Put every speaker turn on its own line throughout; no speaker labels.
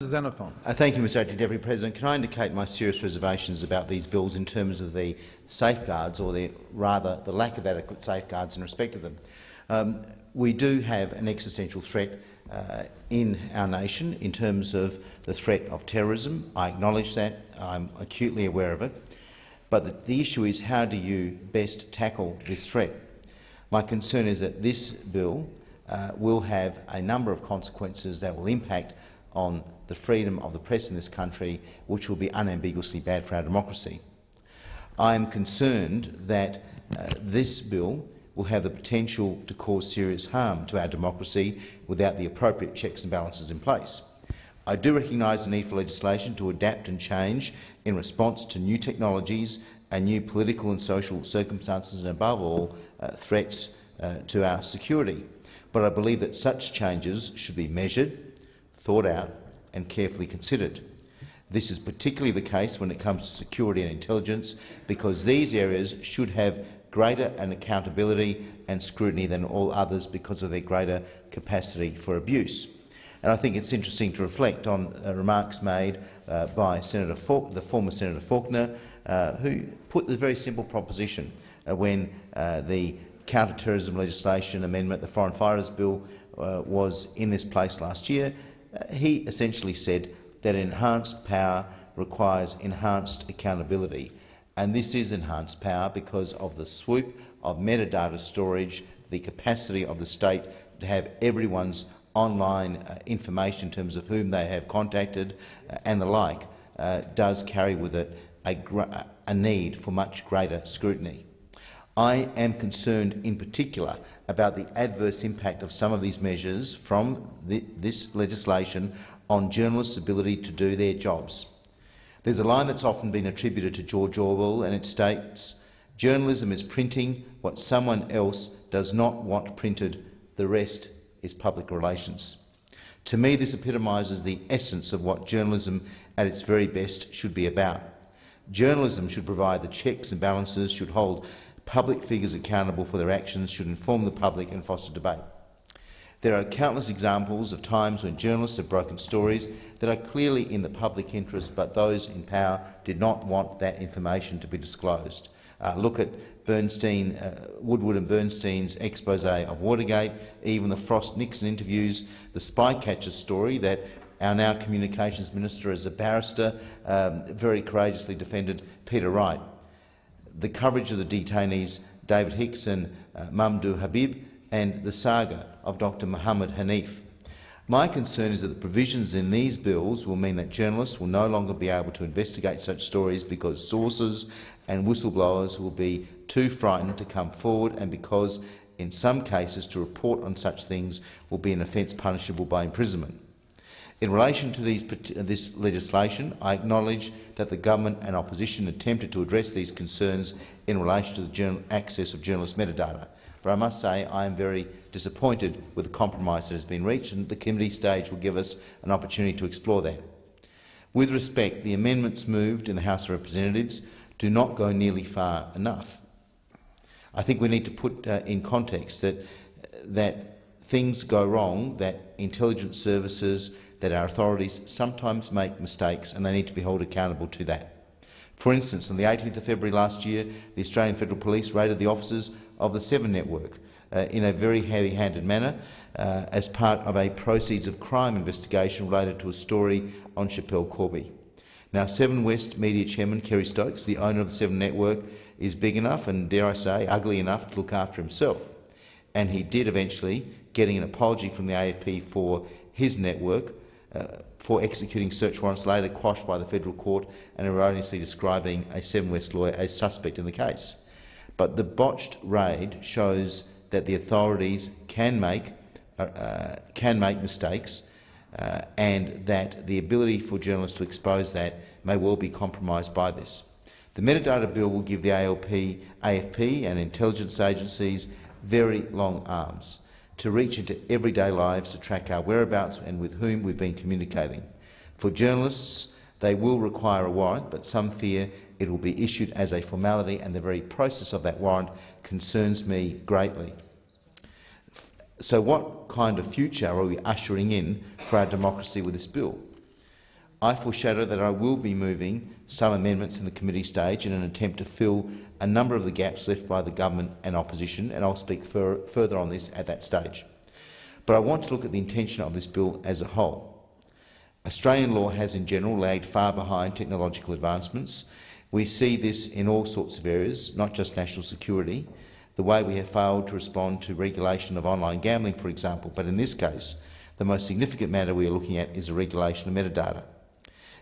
Xenophon.
Thank you, Mr Acting Deputy President. Can I indicate my serious reservations about these bills in terms of the safeguards, or rather the lack of adequate safeguards in respect of them? We do have an existential threat in our nation in terms of the threat of terrorism. I acknowledge that. I'm acutely aware of it. But the issue is, how do you best tackle this threat? My concern is that this bill will have a number of consequences that will impact on the freedom of the press in this country, which will be unambiguously bad for our democracy. I am concerned that this bill will have the potential to cause serious harm to our democracy without the appropriate checks and balances in place. I do recognise the need for legislation to adapt and change in response to new technologies and new political and social circumstances, and above all, threats to our security. But I believe that such changes should be measured, thought out and carefully considered. This is particularly the case when it comes to security and intelligence, because these areas should have greater accountability and scrutiny than all others because of their greater capacity for abuse. And I think it's interesting to reflect on remarks made by the former Senator Faulkner, who put the very simple proposition when the counter-terrorism legislation amendment, the Foreign Fighters Bill, was in this place last year. He essentially said that enhanced power requires enhanced accountability, and this is enhanced power because of the swoop of metadata storage, the capacity of the state to have everyone's online information in terms of whom they have contacted and the like, does carry with it a need for much greater scrutiny. I am concerned in particular about the adverse impact of some of these measures from this legislation on journalists' ability to do their jobs. There's a line that's often been attributed to George Orwell, and it states, "Journalism is printing what someone else does not want printed. The rest is public relations." To me, this epitomises the essence of what journalism at its very best should be about. Journalism should provide the checks and balances, should hold public figures accountable for their actions, should inform the public and foster debate. There are countless examples of times when journalists have broken stories that are clearly in the public interest, but those in power did not want that information to be disclosed. Look at Woodward and Bernstein's expose of Watergate, even the Frost-Nixon interviews, the Spycatcher story that our now Communications Minister, as a barrister, very courageously defended Peter Wright, the coverage of the detainees David Hicks and Mamdouh Habib, and the saga of Dr Mohammed Hanif. My concern is that the provisions in these bills will mean that journalists will no longer be able to investigate such stories because sources and whistleblowers will be too frightened to come forward, and because, in some cases, to report on such things will be an offence punishable by imprisonment. In relation to this legislation, I acknowledge that the government and opposition attempted to address these concerns in relation to the access of journalist metadata. But I must say I am very disappointed with the compromise that has been reached, and the committee stage will give us an opportunity to explore that. With respect, the amendments moved in the House of Representatives do not go nearly far enough. I think we need to put in context that things go wrong, that intelligence services, that our authorities sometimes make mistakes, and they need to be held accountable to that. For instance, on the 18th of February last year, the Australian Federal Police raided the offices of the Seven Network in a very heavy-handed manner as part of a proceeds of crime investigation related to a story on Schapelle Corby. Now, Seven West Media Chairman Kerry Stokes, the owner of the Seven Network, is big enough and, dare I say, ugly enough to look after himself. And he did eventually get an apology from the AFP for his network for executing search warrants, later quashed by the federal court and erroneously describing a Seven West lawyer as suspect in the case. But the botched raid shows that the authorities can make mistakes, and that the ability for journalists to expose that may well be compromised by this. The metadata bill will give the AFP and intelligence agencies very long arms to reach into everyday lives to track our whereabouts and with whom we've been communicating. For journalists, they will require a warrant, but some fear it will be issued as a formality, and the very process of that warrant concerns me greatly. So what kind of future are we ushering in for our democracy with this bill? I foreshadow that I will be moving some amendments in the committee stage in an attempt to fill a number of the gaps left by the government and opposition, and I'll speak further on this at that stage. But I want to look at the intention of this bill as a whole. Australian law has in general lagged far behind technological advancements. We see this in all sorts of areas, not just national security, the way we have failed to respond to regulation of online gambling, for example, but in this case, the most significant matter we are looking at is the regulation of metadata.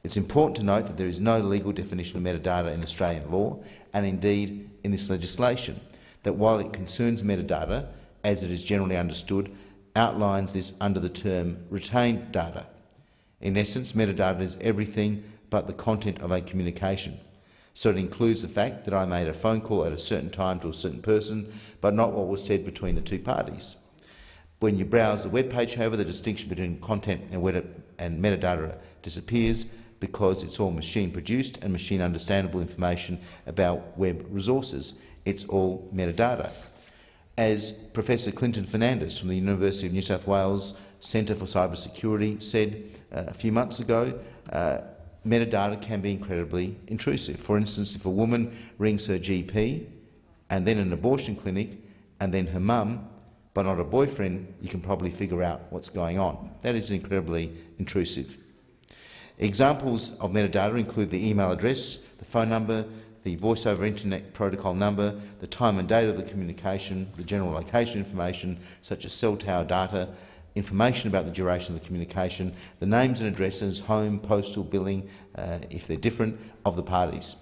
It's important to note that there is no legal definition of metadata in Australian law, and indeed in this legislation, that while it concerns metadata, as it is generally understood, outlines this under the term retained data. In essence, metadata is everything but the content of a communication. So it includes the fact that I made a phone call at a certain time to a certain person, but not what was said between the two parties. When you browse the web page, however, the distinction between content and metadata disappears, because it's all machine-produced and machine-understandable information about web resources. It's all metadata. As Professor Clinton Fernandez from the University of New South Wales Centre for Cyber Security said a few months ago, metadata can be incredibly intrusive. For instance, if a woman rings her GP and then an abortion clinic and then her mum, but not a boyfriend, you can probably figure out what's going on. That is incredibly intrusive. Examples of metadata include the email address, the phone number, the voice over internet protocol number, the time and date of the communication, the general location information such as cell tower data, information about the duration of the communication, the names and addresses, home, postal, billing, if they're different, of the parties.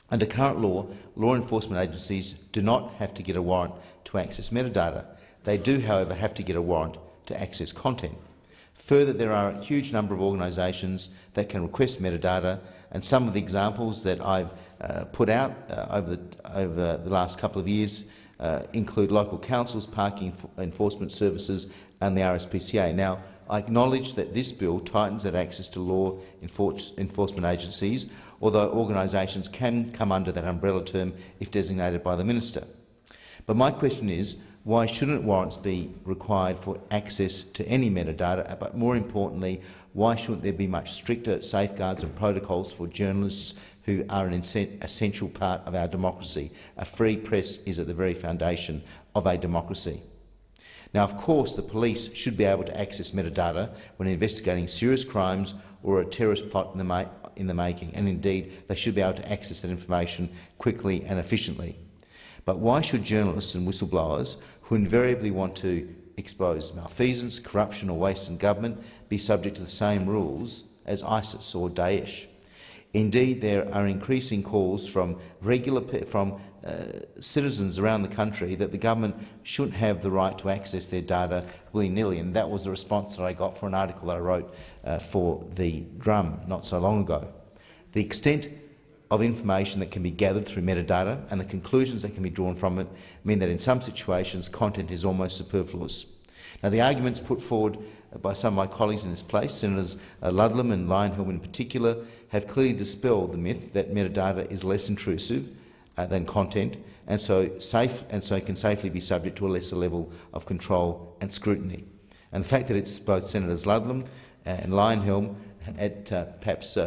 Under current law, law enforcement agencies do not have to get a warrant to access metadata. They do, however, have to get a warrant to access content. Further, there are a huge number of organisations that can request metadata, and some of the examples that I've put out over the last couple of years include local councils, parking enforcement services and the RSPCA. Now, I acknowledge that this bill tightens that access to law enforcement agencies, although organisations can come under that umbrella term if designated by the Minister. But my question is, why shouldn't warrants be required for access to any metadata? But more importantly, why shouldn't there be much stricter safeguards and protocols for journalists who are an essential part of our democracy? A free press is at the very foundation of a democracy. Now, of course, the police should be able to access metadata when investigating serious crimes or a terrorist plot in the making, and indeed they should be able to access that information quickly and efficiently. But why should journalists and whistleblowers, who invariably want to expose malfeasance, corruption or waste in government, be subject to the same rules as ISIS or Daesh? Indeed, there are increasing calls from citizens around the country that the government shouldn't have the right to access their data willy-nilly, and that was the response that I got for an article that I wrote for the Drum not so long ago. The extent of information that can be gathered through metadata and the conclusions that can be drawn from it mean that in some situations content is almost superfluous. Now, the arguments put forward by some of my colleagues in this place, Senators Ludlam and Lionhelm in particular, have clearly dispelled the myth that metadata is less intrusive than content and so can safely be subject to a lesser level of control and scrutiny. And the fact that it's both Senators Ludlam and Lionhelm at perhaps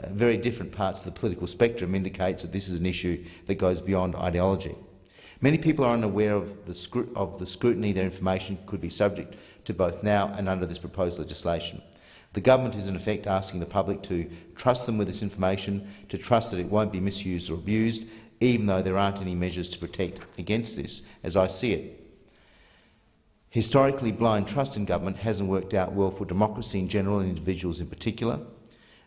very different parts of the political spectrum indicates that this is an issue that goes beyond ideology. Many people are unaware of the scrutiny their information could be subject to both now and under this proposed legislation. The government is in effect asking the public to trust them with this information, to trust that it won't be misused or abused, even though there aren't any measures to protect against this, as I see it. Historically, blind trust in government hasn't worked out well for democracy in general and individuals in particular.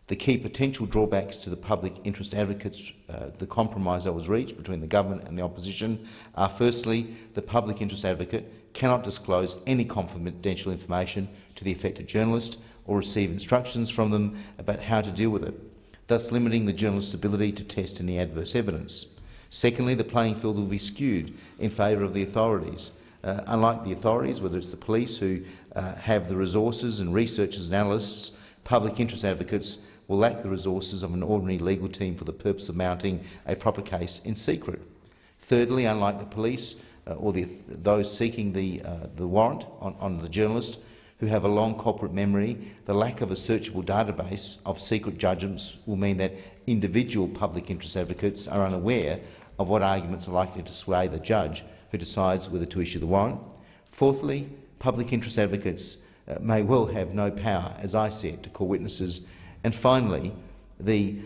The key potential drawbacks to the public interest advocates, the compromise that was reached between the government and the opposition, are firstly, the public interest advocate cannot disclose any confidential information to the affected journalist or receive instructions from them about how to deal with it, thus limiting the journalist's ability to test any adverse evidence. Secondly, the playing field will be skewed in favour of the authorities. Unlike the authorities, whether it's the police who have the resources and researchers and analysts, public interest advocates will lack the resources of an ordinary legal team for the purpose of mounting a proper case in secret. Thirdly, unlike the police or those seeking the warrant on the journalist, who have a long corporate memory. The lack of a searchable database of secret judgments will mean that individual public interest advocates are unaware of what arguments are likely to sway the judge who decides whether to issue the warrant. Fourthly, public interest advocates may well have no power, as I see it, to call witnesses. And finally, the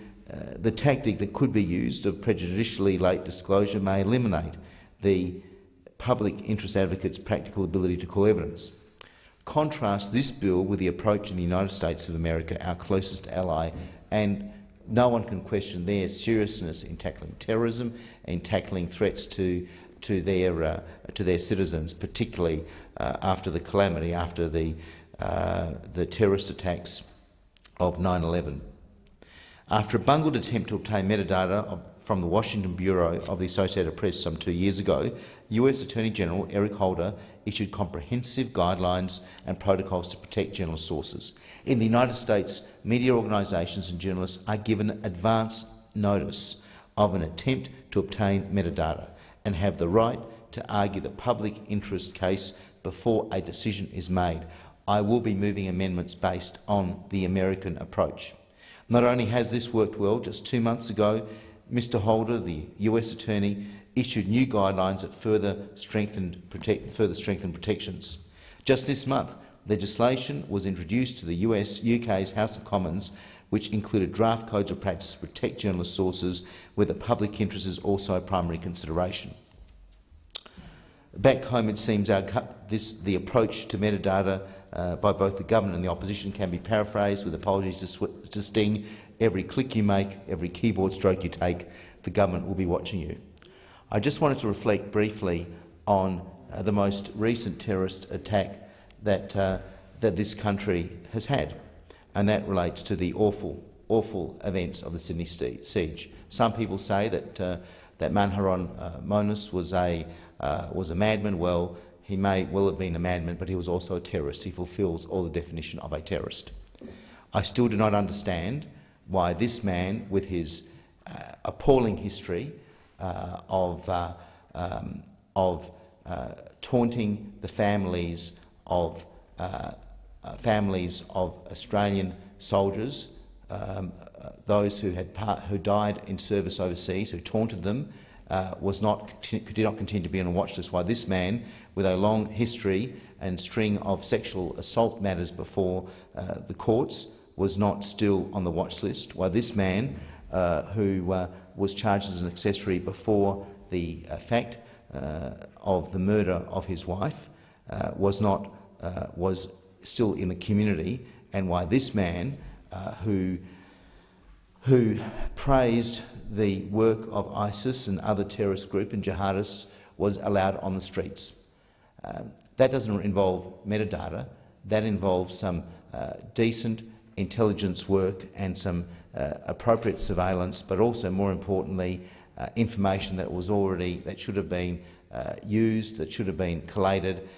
tactic that could be used of prejudicially late disclosure may eliminate the public interest advocate's practical ability to call evidence. Contrast this bill with the approach in the United States of America, our closest ally, and no one can question their seriousness in tackling terrorism and tackling threats to their citizens, particularly after the calamity, after the terrorist attacks of 9/11. After a bungled attempt to obtain metadata from the Washington Bureau of the Associated Press some 2 years ago, US Attorney General Eric Holder issued comprehensive guidelines and protocols to protect journalist sources. In the United States, media organisations and journalists are given advance notice of an attempt to obtain metadata and have the right to argue the public interest case before a decision is made. I will be moving amendments based on the American approach. Not only has this worked well, just 2 months ago, Mr Holder, the US Attorney, issued new guidelines that further strengthened protections. Just this month, legislation was introduced to the UK's House of Commons which included draft codes of practice to protect journalist sources where the public interest is also a primary consideration. Back home, it seems the approach to metadata by both the government and the opposition can be paraphrased with apologies to Sting. Every click you make, every keyboard stroke you take, the government will be watching you. I just wanted to reflect briefly on the most recent terrorist attack that this country has had, and that relates to the awful events of the Sydney siege. Some people say that Manharon Monis was a madman. Well, he may well have been a madman, but he was also a terrorist. He fulfills all the definition of a terrorist. I still do not understand why this man, with his appalling history of taunting the families of Australian soldiers, those who died in service overseas, who taunted them, did not continue to be on a watch list. Why this man, with a long history and string of sexual assault matters before the courts, was not still on the watch list. Why this man, who was charged as an accessory before the fact of the murder of his wife, was still in the community, and why this man, who praised the work of ISIS and other terrorist groups and jihadists, was allowed on the streets. That doesn't involve metadata. That involves some decent intelligence work and some appropriate surveillance, but also, more importantly, information that should have been used, that should have been collated,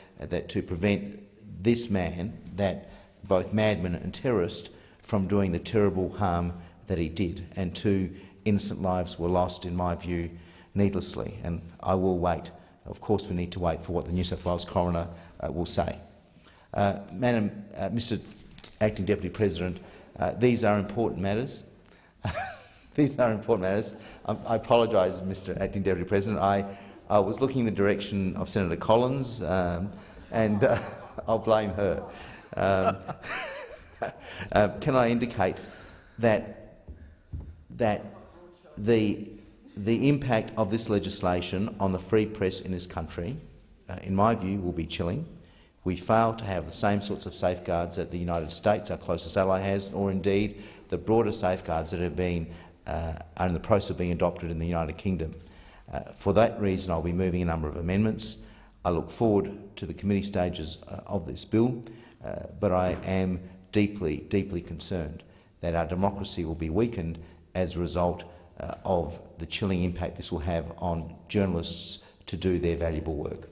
to prevent this man, that both madman and terrorist, from doing the terrible harm that he did. And 2 innocent lives were lost, in my view, needlessly. And I will wait. Of course, we need to wait for what the New South Wales coroner will say. Mr. Acting Deputy President, these are important matters. These are important matters. I apologise, Mr. Acting Deputy President. I was looking in the direction of Senator Collins, and I'll blame her. Can I indicate that the impact of this legislation on the free press in this country, in my view, will be chilling. We fail to have the same sorts of safeguards that the United States, our closest ally, has, or indeed the broader safeguards that have been are in the process of being adopted in the United Kingdom. For that reason, I'll be moving a number of amendments. I look forward to the committee stages of this bill, but I am deeply, deeply concerned that our democracy will be weakened as a result of the chilling impact this will have on journalists to do their valuable work.